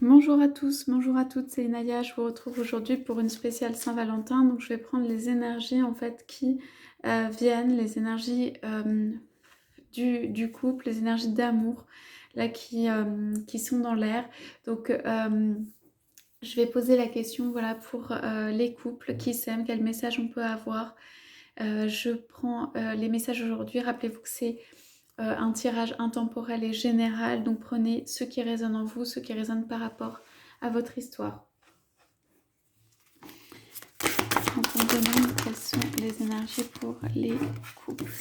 Bonjour à tous, bonjour à toutes, c'est Naya. Je vous retrouve aujourd'hui pour une spéciale Saint-Valentin. Donc je vais prendre les énergies en fait qui viennent, les énergies du couple, les énergies d'amour là qui sont dans l'air. Donc je vais poser la question voilà pour les couples qui s'aiment, quel message on peut avoir. Je prends les messages aujourd'hui. Rappelez-vous que c'est un tirage intemporel et général, donc prenez ce qui résonne en vous, ce qui résonne par rapport à votre histoire. Donc on demande quelles sont les énergies pour les couples.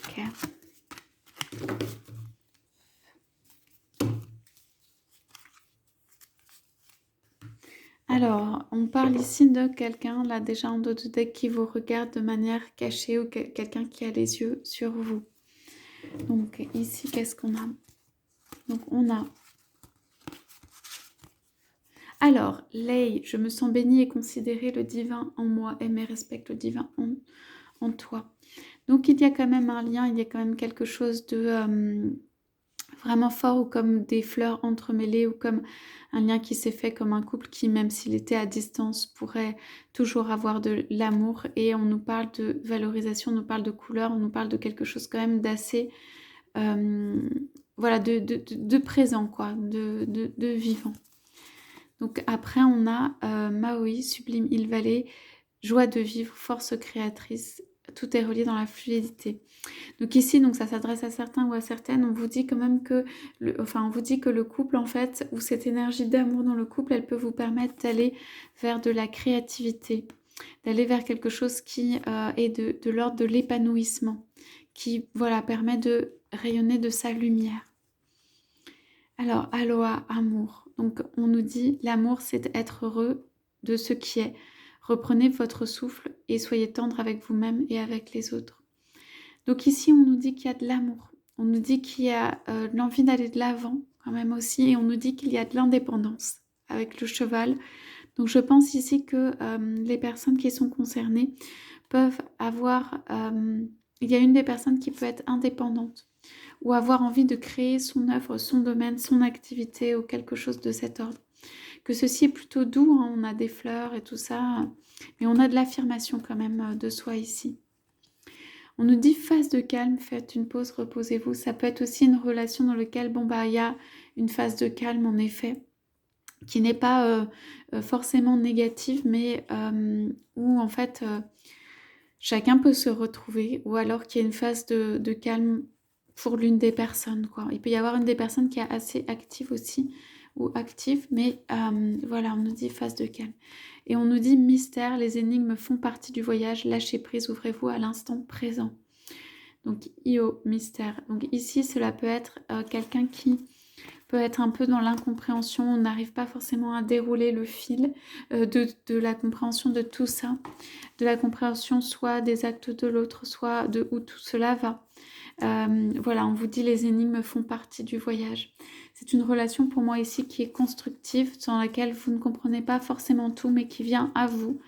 Ok. Alors, on parle ici de quelqu'un, là déjà en dos de deck, qui vous regarde de manière cachée ou quelqu'un qui a les yeux sur vous. Donc ici, qu'est-ce qu'on a? Donc on a... Alors, Lei, je me sens bénie et considérer le divin en moi, aimer et respecte le divin en toi. Donc il y a quand même un lien, il y a quand même quelque chose de vraiment fort, ou comme des fleurs entremêlées, ou comme un lien qui s'est fait comme un couple qui, même s'il était à distance, pourrait toujours avoir de l'amour. Et on nous parle de valorisation, on nous parle de couleur, on nous parle de quelque chose quand même d'assez voilà, de présent, quoi, de vivant. Donc après on a Maui, sublime île Vallée, joie de vivre, force créatrice, tout est relié dans la fluidité. Donc ici, donc ça s'adresse à certains ou à certaines, on vous dit quand même que, on vous dit que le couple en fait, ou cette énergie d'amour dans le couple, elle peut vous permettre d'aller vers de la créativité, d'aller vers quelque chose qui est de l'ordre de l'épanouissement, qui voilà permet de rayonner de sa lumière. Alors, aloha, amour. Donc on nous dit l'amour c'est être heureux de ce qui est. Reprenez votre souffle et soyez tendre avec vous-même et avec les autres. Donc ici, on nous dit qu'il y a de l'amour. On nous dit qu'il y a l'envie d'aller de l'avant quand même aussi. Et on nous dit qu'il y a de l'indépendance avec le cheval. Donc je pense ici que les personnes qui sont concernées peuvent avoir... il y a une des personnes qui peut être indépendante ou avoir envie de créer son œuvre, son domaine, son activité ou quelque chose de cet ordre. Que ceci est plutôt doux, hein, on a des fleurs et tout ça, mais on a de l'affirmation quand même de soi ici. On nous dit phase de calme, faites une pause, reposez-vous. Ça peut être aussi une relation dans laquelle il y a une phase de calme en effet, qui n'est pas forcément négative, mais où en fait chacun peut se retrouver, ou alors qu'il y a une phase de calme pour l'une des personnes, quoi. Il peut y avoir une des personnes qui est assez active aussi, ou active, mais voilà, on nous dit phase de calme. Et on nous dit mystère, les énigmes font partie du voyage, lâchez prise, ouvrez-vous à l'instant présent. Donc Io, mystère. Donc ici, cela peut être quelqu'un qui peut être un peu dans l'incompréhension, on n'arrive pas forcément à dérouler le fil de la compréhension de tout ça, de la compréhension soit des actes de l'autre, soit de où tout cela va. Voilà, on vous dit les énigmes font partie du voyage. C'est une relation pour moi ici qui est constructive, dans laquelle vous ne comprenez pas forcément tout, mais qui vient à vous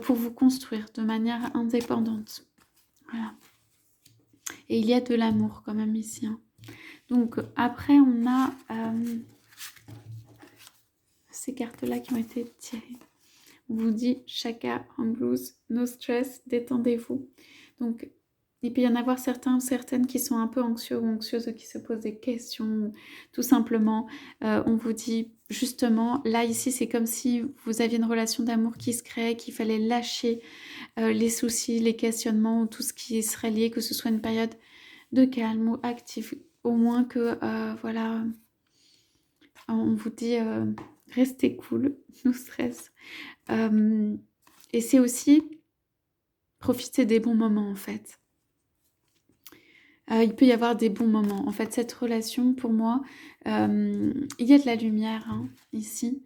pour vous construire de manière indépendante. Voilà. Et il y a de l'amour quand même ici. Hein. Donc après, on a ces cartes-là qui ont été tirées. On vous dit chacun en blues, no stress, détendez-vous. Donc il peut y en avoir certains ou certaines qui sont un peu anxieux ou anxieuses, qui se posent des questions, tout simplement. On vous dit justement, là ici c'est comme si vous aviez une relation d'amour qui se crée, qu'il fallait lâcher les soucis, les questionnements, ou tout ce qui serait lié, que ce soit une période de calme ou active, au moins que voilà, on vous dit restez cool, no stress. Et c'est aussi profiter des bons moments en fait. Il peut y avoir des bons moments. En fait, cette relation, pour moi, il y a de la lumière hein, ici.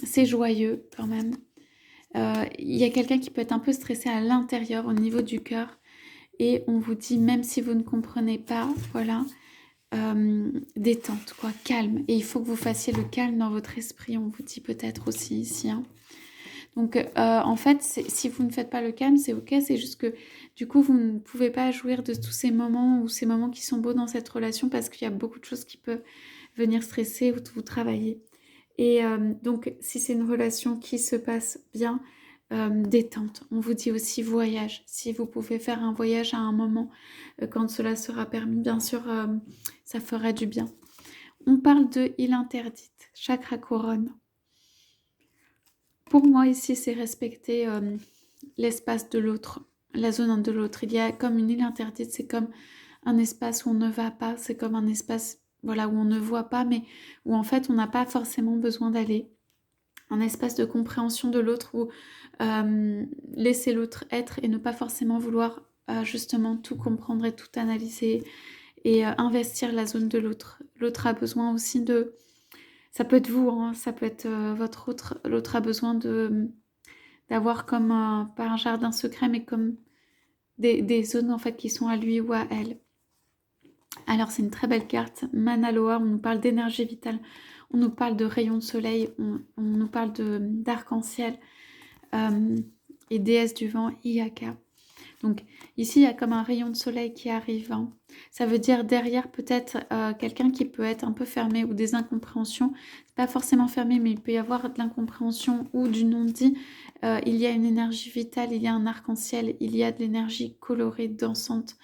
C'est joyeux quand même. Il y a quelqu'un qui peut être un peu stressé à l'intérieur, au niveau du cœur. Et on vous dit, même si vous ne comprenez pas, voilà, détente, quoi, calme. Et il faut que vous fassiez le calme dans votre esprit, on vous dit peut-être aussi ici. Hein. Donc, en fait, si vous ne faites pas le calme, c'est ok. C'est juste que, du coup, vous ne pouvez pas jouir de tous ces moments ou ces moments qui sont beaux dans cette relation parce qu'il y a beaucoup de choses qui peuvent venir stresser ou vous travailler. Et donc, si c'est une relation qui se passe bien, détente. On vous dit aussi voyage. Si vous pouvez faire un voyage à un moment, quand cela sera permis, bien sûr, ça fera du bien. On parle de île interdite, chakra couronne. Pour moi, ici, c'est respecter l'espace de l'autre, la zone de l'autre. Il y a comme une île interdite, c'est comme un espace où on ne va pas, c'est comme un espace voilà, où on ne voit pas, mais où en fait, on n'a pas forcément besoin d'aller. Un espace de compréhension de l'autre où laisser l'autre être et ne pas forcément vouloir justement tout comprendre et tout analyser et investir la zone de l'autre. L'autre a besoin aussi de... Ça peut être vous, hein, ça peut être votre autre. L'autre a besoin d'avoir comme, pas un jardin secret, mais comme des zones en fait qui sont à lui ou à elle. Alors c'est une très belle carte, Manaloa, on nous parle d'énergie vitale, on nous parle de rayons de soleil, on nous parle d'arc-en-ciel et déesse du vent, Iyaka. Donc ici il y a comme un rayon de soleil qui arrive, hein. Ça veut dire derrière peut-être quelqu'un qui peut être un peu fermé ou des incompréhensions, pas forcément fermé mais il peut y avoir de l'incompréhension ou du non-dit. Il y a une énergie vitale, il y a un arc-en-ciel, il y a de l'énergie colorée, dansante.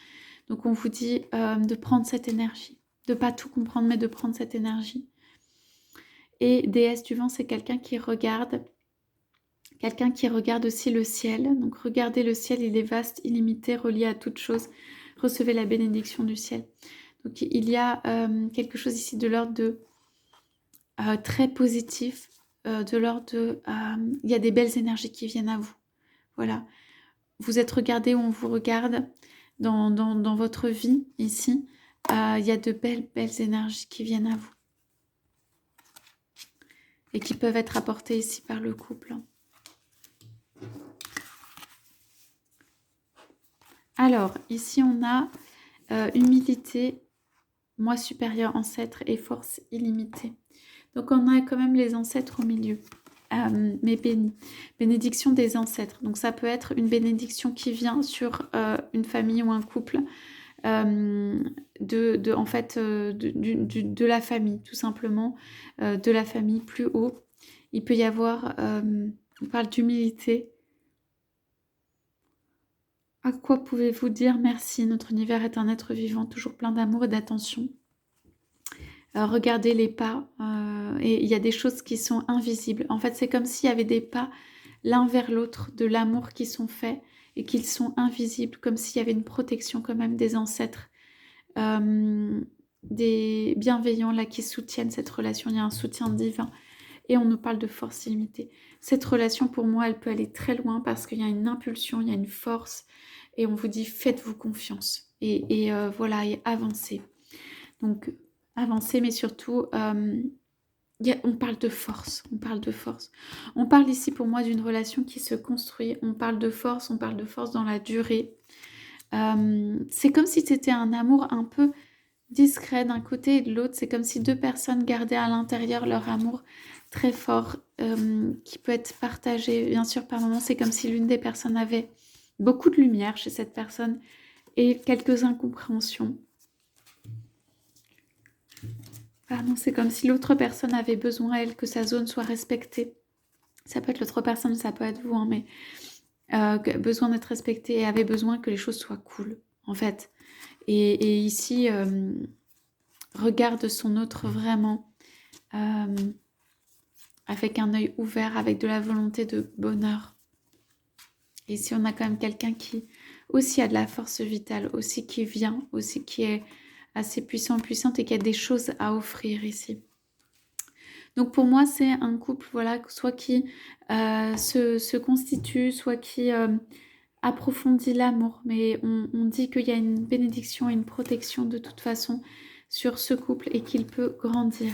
Donc on vous dit de prendre cette énergie, de pas tout comprendre mais de prendre cette énergie. Et déesse du vent, c'est quelqu'un qui regarde aussi le ciel. Donc regardez le ciel, il est vaste, illimité, relié à toute chose. Recevez la bénédiction du ciel. Donc il y a quelque chose ici de l'ordre de très positif, de l'ordre de... il y a des belles énergies qui viennent à vous. Voilà. Vous êtes regardé où on vous regarde dans votre vie ici. Il y a de belles énergies qui viennent à vous. Et qui peuvent être apportées ici par le couple. Alors, ici on a humilité, moi supérieur, ancêtre et force illimitée. Donc on a quand même les ancêtres au milieu. Mais bénis. Bénédiction des ancêtres. Donc ça peut être une bénédiction qui vient sur une famille ou un couple. De la famille, tout simplement. De la famille plus haut. Il peut y avoir, on parle d'humilité. À quoi pouvez-vous dire merci? Notre univers est un être vivant, toujours plein d'amour et d'attention. Regardez les pas, et il y a des choses qui sont invisibles. En fait, c'est comme s'il y avait des pas l'un vers l'autre de l'amour qui sont faits et qu'ils sont invisibles, comme s'il y avait une protection quand même des ancêtres, des bienveillants là qui soutiennent cette relation. Il y a un soutien divin et on nous parle de force illimitée. Cette relation, pour moi, elle peut aller très loin parce qu'il y a une impulsion, il y a une force et on vous dit faites-vous confiance et voilà, et avancez. Donc avancer, mais surtout on parle de force, on parle de force. On parle ici pour moi d'une relation qui se construit, on parle de force dans la durée. C'est comme si c'était un amour un peu discret d'un côté et de l'autre. C'est comme si deux personnes gardaient à l'intérieur leur amour très fort, qui peut être partagé bien sûr par moments. C'est comme si l'une des personnes avait beaucoup de lumière chez cette personne et quelques incompréhensions. Pardon, c'est comme si l'autre personne avait besoin, elle, que sa zone soit respectée. Ça peut être l'autre personne, ça peut être vous, hein, mais besoin d'être respectée et avait besoin que les choses soient cool, en fait. Et ici, regarde son autre vraiment avec un œil ouvert, avec de la volonté de bonheur. Et ici, on a quand même quelqu'un qui aussi a de la force vitale, aussi qui vient, aussi qui est assez puissante et qui a des choses à offrir ici. Donc pour moi, c'est un couple, voilà, soit qui se constitue, soit qui approfondit l'amour. Mais on dit qu'il y a une bénédiction et une protection de toute façon sur ce couple et qu'il peut grandir.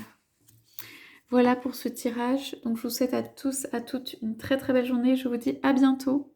Voilà pour ce tirage. Donc je vous souhaite à tous, à toutes une très très belle journée. Je vous dis à bientôt.